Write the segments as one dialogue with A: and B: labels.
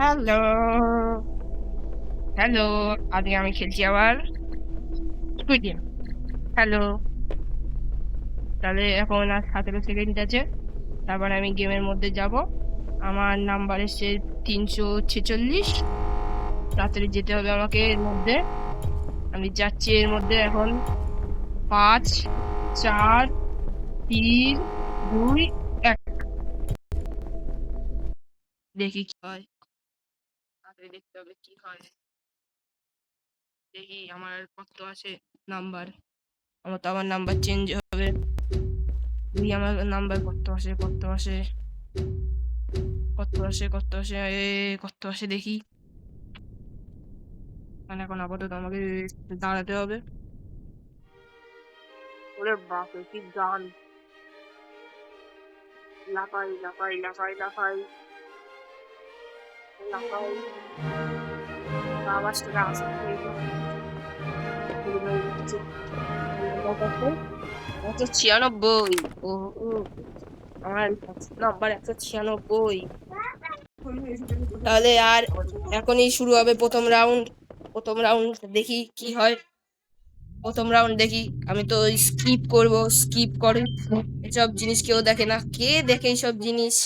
A: Hello, hello. আজকে আমি খেলছি আবার স্কুইড গেম। হ্যালো। তাহলে এখন আর 17 সেকেন্ড আছে। তারপর আমি গেমের মধ্যে যাব। আমার নাম্বার এসছে 346। তাড়াতাড়ি যেতে হবে আমাকে এর মধ্যে। আমি যাচ্ছি এর মধ্যে এখন। 5, 4, 3, 2, 1। দেখি কি হয়। তাড়াতাড়ি দেখতে হবে কি হয়। দেখি আমার কত আছে নাম্বার। আমার নাম্বার চেঞ্জ হবে। দেখি আমার নাম্বার কত আসে দেখি। মানে এখন আপাতত আমাকে দাঁড়াতে হবে। ওরে বাপরে কি গান! লাফাই লাফাই লাফাই লাফাই লাফাই, আওয়াজটা আসে হচ্ছে 196। ও ও, আমার নাম্বার 196। তাহলে আর এখনই শুরু হবে প্রথম রাউন্ড দেখি কি হয়। প্রথম রাউন্ড দেখি। আমি তো স্কিপ করব, স্কিপ করে এসব জিনিস কেউ দেখে না। কে দেখে এইসব জিনিস?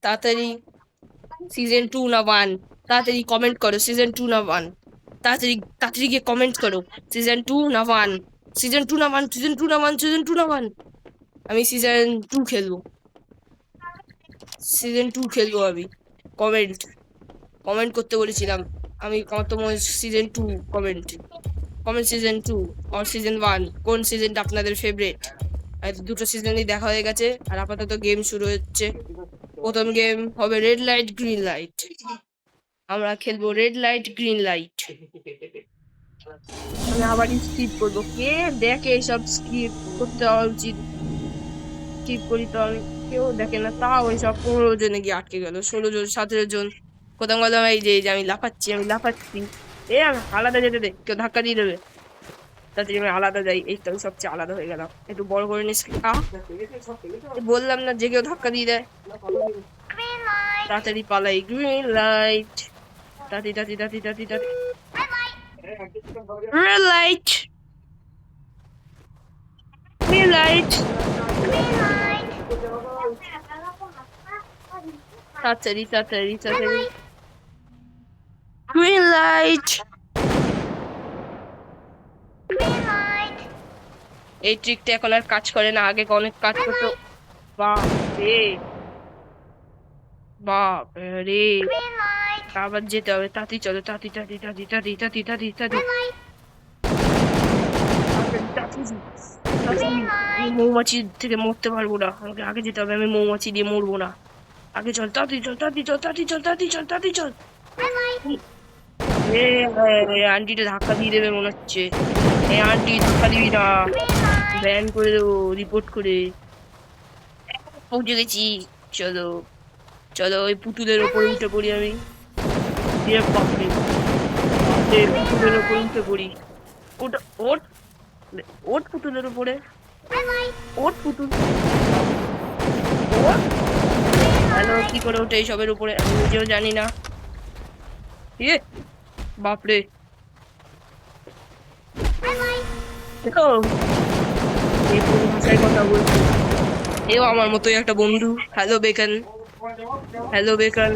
A: তাড়াতাড়ি সিজন 2 না 1? তাড়াতাড়ি কমেন্ট করো সিজন 2 না 1। তাড়াতাড়ি তাড়াতাড়ি গিয়ে কমেন্ট করো সিজন 2 না 1। সিজন 2 না 1, সিজন 2 না 1, সিজন 2 না 1। আমি সিজন 2 খেলবো, সিজন 2 খেলবো আমি। কমেন্ট কমেন্ট করতে বলেছিলাম আমি। কত সিজন 2 কমেন্ট কমেন্ট সিজন 2 আর সিজন 1 কোন সিজনটা আপনাদের ফেভারিট? আর দুটো সিজনই দেখা হয়ে গেছে আর আপাতত গেম শুরু হচ্ছে। প্রথম গেম হবে রেড লাইট গ্রিন লাইট। আমরা খেলবো রেড লাইট গ্রিন লাইট। আমি আবার স্কিপ করবো। কে দেখে সব স্কিপ করতে হওয়া উচিত? স্কিপ করি তো আমি, কেউ দেখে না। তাও ওই সব 15 জনে গিয়ে আটকে গেল, 16 জন 17 জন কোথাও গেলাম। এই যে আমি লাফাচ্ছি। আমি আলাদা যেতে দে, কেউ ধাক্কা দিয়ে দেবে। তাড়াতাড়ি আমি আলাদা যাই। এই তো আমি সবচেয়ে আলাদা হয়ে গেলাম। একটু বড় করে নিস। বললাম না যে কেউ ধাক্কা দিয়ে দেয়। তাড়াতাড়ি পালাই। Green light. তাড়াতাড়ি তাড়াতাড়ি তাড়াতাড়ি তাড়াতাড়ি তাড়াতাড়ি। Red light, green light. তাড়াতাড়ি তাড়াতাড়ি তাড়াতাড়ি। Green light. এই ট্রিকটা এখন আর কাজ করে না, আগে অনেক কাজ করতো। বাপ রে, বাপ রে। আবার যেতে হবে। তাড়াতাড়ি চলো, তাড়াতাড়ি তাড়াতাড়ি তাড়াতাড়ি তাড়াতাড়ি তাড়াতাড়ি তাড়াতাড়ি তাড়াতাড়ি তাড়াতাড়ি। আমি মৌমাছি থেকে মরতে পারবো না, আমাকে আগে যেতে হবে। আমি মৌমাছি দিয়ে মরবো না। আগে চল, তাড়াতাড়ি চল, তাড়াতাড়ি চল, তাড়াতাড়ি চল, তাড়াতাড়ি চল, তাড়াতাড়ি চল। আন্টিটা ধাক্কা দিয়ে দেবে মনে হচ্ছে। আন্টি ধাক্কা দিবি না, ব্যান করে দেবো রিপোর্ট করে। পৌঁছে গেছি। চলো চলো, ওই পুতুলের ওপরে উঠে পড়ি আমি। বাপরে বাপরে, পুতুলের ওপরে উঠে পড়ি। ওটা ওট, ওট পুতুলের উপরে। ওট পুতুল, ওট। হ্যালো, কি করে ওঠে এইসবের উপরে আমি নিজেও জানি না। ইয়ে বাপরে, দেখো এই কোন ভাষায় কথা বলছে। এও আমার মতোই একটা বন্ধু। Hello beacon, hello beacon.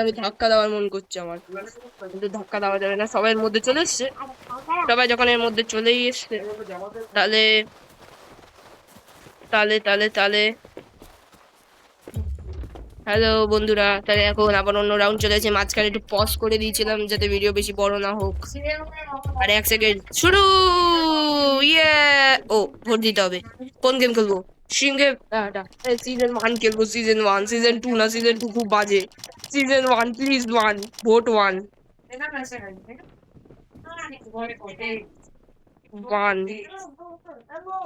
A: আমি ধাক্কা দেওয়ার মন করছে আমার, কিন্তু ধাক্কা দেওয়া যাবে না। সবাই এর মধ্যে চলে এসছে। সবাই যখন এর মধ্যে চলেই এসছে, তাহলে তাহলে তাহলে তাহলে হ্যালো বন্ধুরা, তাহলে এখন আবার অন্য রাউন্ড চলেছে। মাঝখানে একটু পজ করে দিয়েছিলাম যাতে ভিডিও বেশি বড় না হোক। আর 1 সেকেন্ড শুরু। ইয়ে, ও ভোট দিতে হবে। কোন গেম খেলবো? সিঙ্গে সিজন 1 খেলবো। সিজন 1, সিজন 2 না, সিজন 2 খুব বাজে। Season 1 please, 1 vote 1। 1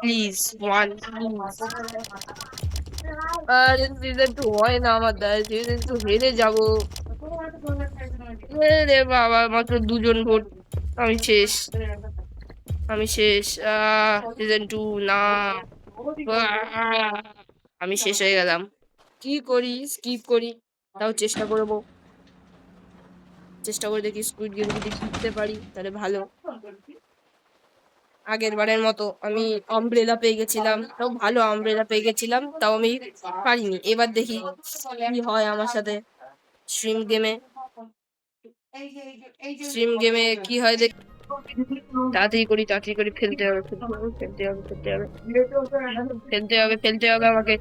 A: প্লিজ, 1। আরে সিজন 2 হয় না আমার দ্বারা, সিজন 2 হেরে যাবো। রে বাবা, মাত্র 2 জন ভোট। আমি শেষ, আমি শেষ। সিজন 2 না। আমি শেষ হয়ে গেলাম। কি করি? স্কিপ করি, তাও চেষ্টা করবো। চেষ্টা করে দেখি স্কুইড গেম যদি জিততে পারি তাহলে ভালো। আগের বারের মতো আমি আমব্রেলা পেয়ে গেছিলাম, তাও ভালো আমব্রেলা পেয়ে গেছিলাম, তাও আমি পারিনি। এবার দেখি কি হয় আমার সাথে স্ট্রিম গেমে। স্ট্রিম গেমে কি হয় দেখ। তাড়াতাড়ি করি, তাড়াতাড়ি করি, ফেলতে হবে, ফেলতে হবে, ফেলতে হবে, ফেলতে হবে, ফেলতে হবে, ফেলতে হবে আমাকে।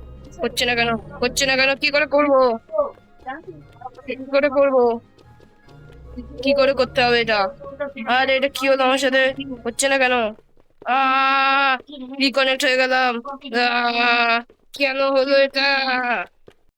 A: হচ্ছে না কেন, হচ্ছে না কেন, কি করে করবো, কি করে করবো, কি করে করতে হবে এটা? আরে এটা কি হলো আমার সাথে, হচ্ছে না কেন? রিকনেক্ট হয়ে গেলাম। কেন হলো এটা?